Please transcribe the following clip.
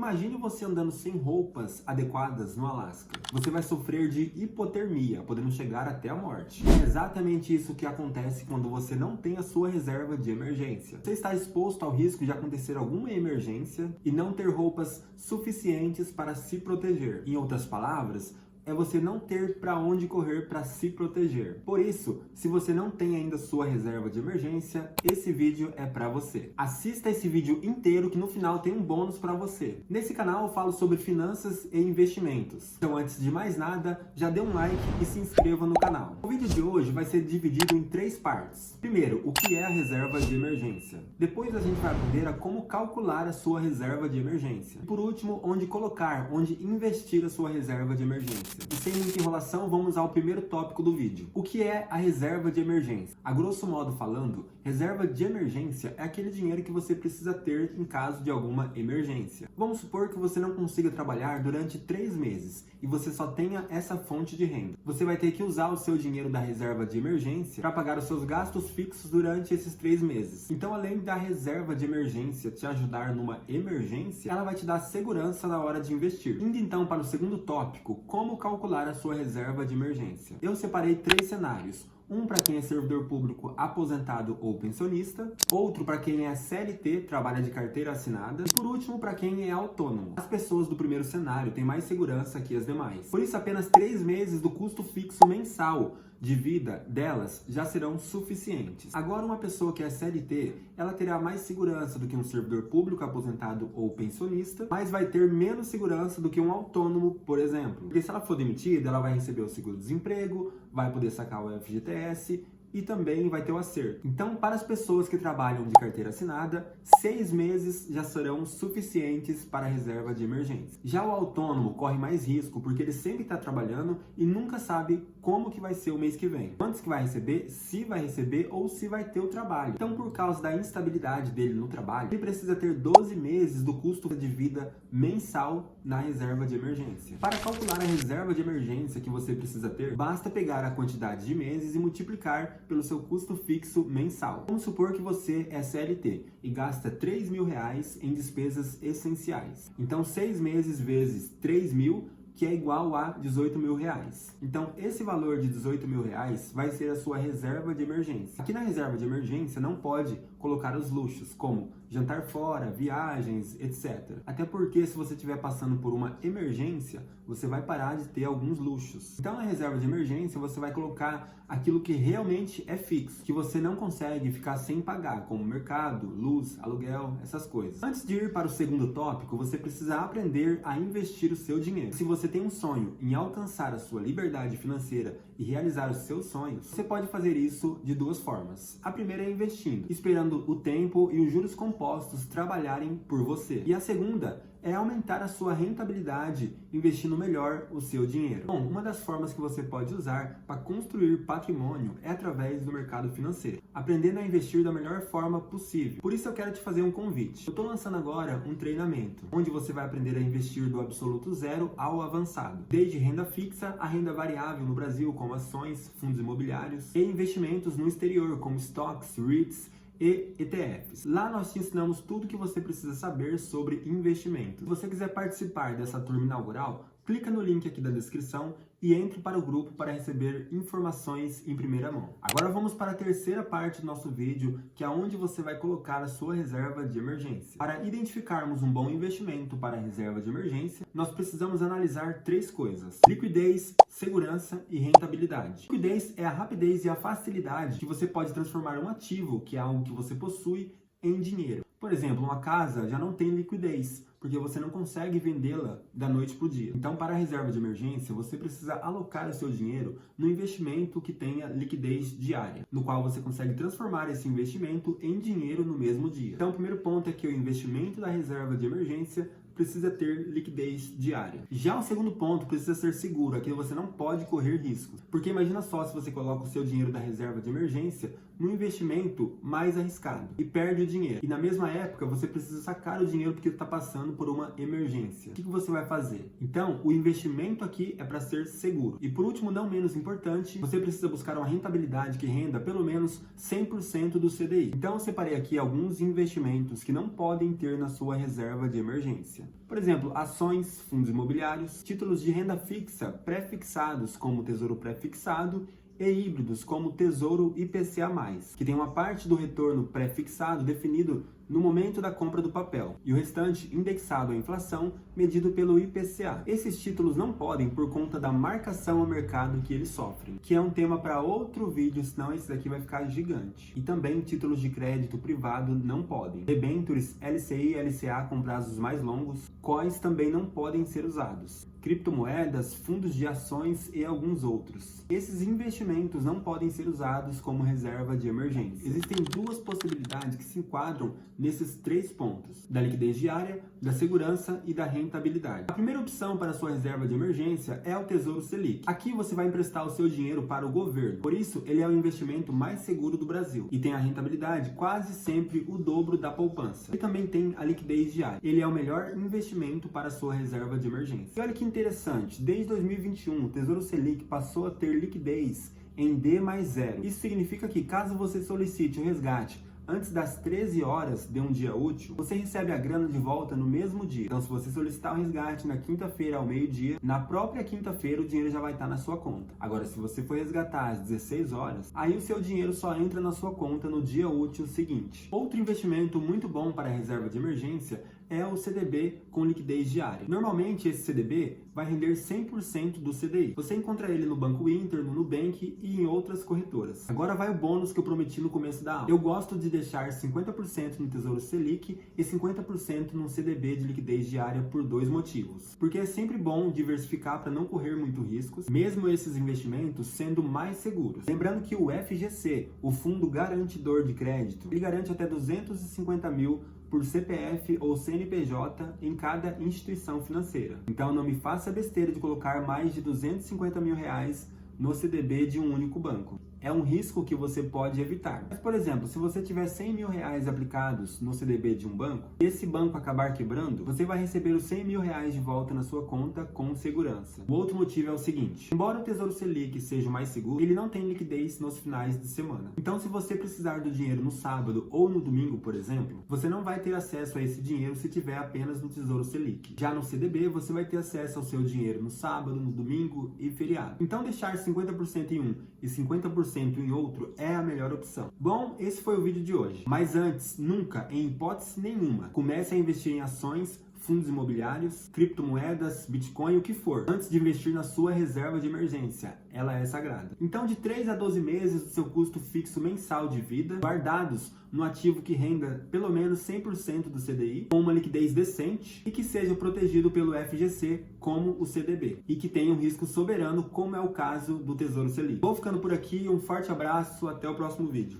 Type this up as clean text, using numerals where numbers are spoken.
Imagine você andando sem roupas adequadas no Alasca. Você vai sofrer de hipotermia, podendo chegar até a morte. É exatamente isso que acontece quando você não tem a sua reserva de emergência. Você está exposto ao risco de acontecer alguma emergência e não ter roupas suficientes para se proteger. Em outras palavras, é você não ter para onde correr para se proteger. Por isso, se você não tem ainda sua reserva de emergência, esse vídeo é para você. Assista esse vídeo inteiro que no final tem um bônus para você. Nesse canal eu falo sobre finanças e investimentos. Então antes de mais nada, já dê um like e se inscreva no canal. O vídeo de hoje vai ser dividido em 3 partes. Primeiro, o que é a reserva de emergência. Depois a gente vai aprender a como calcular a sua reserva de emergência. E por último, onde colocar, onde investir a sua reserva de emergência. E sem muita enrolação, vamos ao primeiro tópico do vídeo. O que é a reserva de emergência? A grosso modo falando, reserva de emergência é aquele dinheiro que você precisa ter em caso de alguma emergência. Vamos supor que você não consiga trabalhar durante 3 meses e você só tenha essa fonte de renda. Você vai ter que usar o seu dinheiro da reserva de emergência para pagar os seus gastos fixos durante esses 3 meses. Então, além da reserva de emergência te ajudar numa emergência, ela vai te dar segurança na hora de investir. Indo então para o segundo tópico, como calcular a sua reserva de emergência. Eu separei 3 cenários. Um para quem é servidor público aposentado ou pensionista, outro para quem é CLT, trabalha de carteira assinada, e por último para quem é autônomo. As pessoas do primeiro cenário têm mais segurança que as demais. Por isso, apenas 3 meses do custo fixo mensal de vida delas já serão suficientes. Agora, uma pessoa que é CLT, ela terá mais segurança do que um servidor público aposentado ou pensionista, mas vai ter menos segurança do que um autônomo, por exemplo. Porque se ela for demitida, ela vai receber o seguro-desemprego, vai poder sacar o FGTS e também vai ter o acerto. Então, para as pessoas que trabalham de carteira assinada, 6 meses já serão suficientes para a reserva de emergência. Já o autônomo corre mais risco, porque ele sempre está trabalhando e nunca sabe como que vai ser o mês que vem. Quantos que vai receber, se vai receber ou se vai ter o trabalho. Então, por causa da instabilidade dele no trabalho, ele precisa ter 12 meses do custo de vida mensal na reserva de emergência. Para calcular a reserva de emergência que você precisa ter, basta pegar a quantidade de meses e multiplicar pelo seu custo fixo mensal. Vamos supor que você é CLT e gasta R$3.000 em despesas essenciais. Então, 6 meses vezes 3.000, que é igual a R$18.000. Então, esse valor de R$18.000 vai ser a sua reserva de emergência. Aqui na reserva de emergência não pode colocar os luxos, como jantar fora, viagens, etc. Até porque se você estiver passando por uma emergência, você vai parar de ter alguns luxos. Então, na reserva de emergência, você vai colocar aquilo que realmente é fixo, que você não consegue ficar sem pagar, como mercado, luz, aluguel, essas coisas. Antes de ir para o segundo tópico, você precisa aprender a investir o seu dinheiro. Se você tem um sonho em alcançar a sua liberdade financeira e realizar os seus sonhos, você pode fazer isso de 2 formas. A primeira é investindo, esperando o tempo e os juros compostos trabalharem por você. E a segunda é aumentar a sua rentabilidade investindo melhor o seu dinheiro. Bom, uma das formas que você pode usar para construir patrimônio é através do mercado financeiro, aprendendo a investir da melhor forma possível. Por isso eu quero te fazer um convite. Eu estou lançando agora um treinamento, onde você vai aprender a investir do absoluto zero ao avançado, desde renda fixa a renda variável no Brasil, como ações, fundos imobiliários, e investimentos no exterior, como stocks, REITs, e ETFs. Lá nós te ensinamos tudo que você precisa saber sobre investimentos. Se você quiser participar dessa turma inaugural, clica no link aqui da descrição e entre para o grupo para receber informações em primeira mão. Agora vamos para a terceira parte do nosso vídeo, que é onde você vai colocar a sua reserva de emergência. Para identificarmos um bom investimento para a reserva de emergência, nós precisamos analisar 3 coisas: liquidez, segurança e rentabilidade. Liquidez é a rapidez e a facilidade que você pode transformar um ativo, que é algo que você possui, em dinheiro. Por exemplo, uma casa já não tem liquidez, porque você não consegue vendê-la da noite para o dia. Então, para a reserva de emergência, você precisa alocar o seu dinheiro no investimento que tenha liquidez diária, no qual você consegue transformar esse investimento em dinheiro no mesmo dia. Então, o primeiro ponto é que o investimento da reserva de emergência precisa ter liquidez diária. Já o segundo ponto precisa ser seguro, aqui você não pode correr riscos. Porque imagina só se você coloca o seu dinheiro da reserva de emergência no investimento mais arriscado e perde o dinheiro. E na mesma época você precisa sacar o dinheiro porque está passando por uma emergência. O que você vai fazer? Então, o investimento aqui é para ser seguro. E por último, não menos importante, você precisa buscar uma rentabilidade que renda pelo menos 100% do CDI. Então, eu separei aqui alguns investimentos que não podem ter na sua reserva de emergência. Por exemplo, ações, fundos imobiliários, títulos de renda fixa pré-fixados como Tesouro Pré-fixado e híbridos como Tesouro IPCA+, que tem uma parte do retorno pré-fixado definido no momento da compra do papel e o restante indexado à inflação medido pelo IPCA. Esses títulos não podem por conta da marcação ao mercado que eles sofrem, que é um tema para outro vídeo, senão esse daqui vai ficar gigante. E também títulos de crédito privado não podem. Debêntures, LCI e LCA com prazos mais longos, COIs também não podem ser usados. Criptomoedas, fundos de ações e alguns outros. Esses investimentos não podem ser usados como reserva de emergência. Existem duas possibilidades que se enquadram nesses 3 pontos: da liquidez diária, da segurança e da rentabilidade. A primeira opção para sua reserva de emergência é o Tesouro Selic. Aqui você vai emprestar o seu dinheiro para o governo, por isso ele é o investimento mais seguro do Brasil e tem a rentabilidade quase sempre o dobro da poupança. E também tem a liquidez diária. Ele é o melhor investimento para a sua reserva de emergência. E olha que interessante, desde 2021 o Tesouro Selic passou a ter liquidez em D+0. Isso significa que caso você solicite o resgate antes das 13 horas de um dia útil, você recebe a grana de volta no mesmo dia. Então, se você solicitar o resgate na quinta-feira ao meio-dia, na própria quinta-feira o dinheiro já vai estar na sua conta. Agora, se você for resgatar às 16 horas, aí o seu dinheiro só entra na sua conta no dia útil seguinte. Outro investimento muito bom para a reserva de emergência é o CDB com liquidez diária. Normalmente esse CDB vai render 100% do CDI. Você encontra ele no Banco Inter, no Nubank e em outras corretoras. Agora vai o bônus que eu prometi no começo da aula. Eu gosto de deixar 50% no Tesouro Selic e 50% no CDB de liquidez diária por 2 motivos. Porque é sempre bom diversificar para não correr muito riscos, mesmo esses investimentos sendo mais seguros. Lembrando que o FGC, o Fundo Garantidor de Crédito, ele garante até 250 mil por CPF ou CNPJ em cada instituição financeira. Então não me faça besteira de colocar mais de 250 mil reais no CDB de um único banco. É um risco que você pode evitar. Mas, por exemplo, se você tiver 100 mil reais aplicados no CDB de um banco, e esse banco acabar quebrando, você vai receber os 100 mil reais de volta na sua conta com segurança. O outro motivo é o seguinte: embora o Tesouro Selic seja o mais seguro, ele não tem liquidez nos finais de semana. Então, se você precisar do dinheiro no sábado ou no domingo, por exemplo, você não vai ter acesso a esse dinheiro se tiver apenas no Tesouro Selic. Já no CDB, você vai ter acesso ao seu dinheiro no sábado, no domingo e feriado. Então, deixar 50% em um e 50% em outro é a melhor opção. Bom, esse foi o vídeo de hoje. Mas antes, nunca, em hipótese nenhuma, comece a investir em ações, fundos imobiliários, criptomoedas, Bitcoin, o que for, antes de investir na sua reserva de emergência. Ela é sagrada. Então, de 3 a 12 meses do seu custo fixo mensal de vida, guardados no ativo que renda pelo menos 100% do CDI, com uma liquidez decente e que seja protegido pelo FGC, como o CDB, e que tenha um risco soberano, como é o caso do Tesouro Selic. Vou ficando por aqui, um forte abraço, até o próximo vídeo.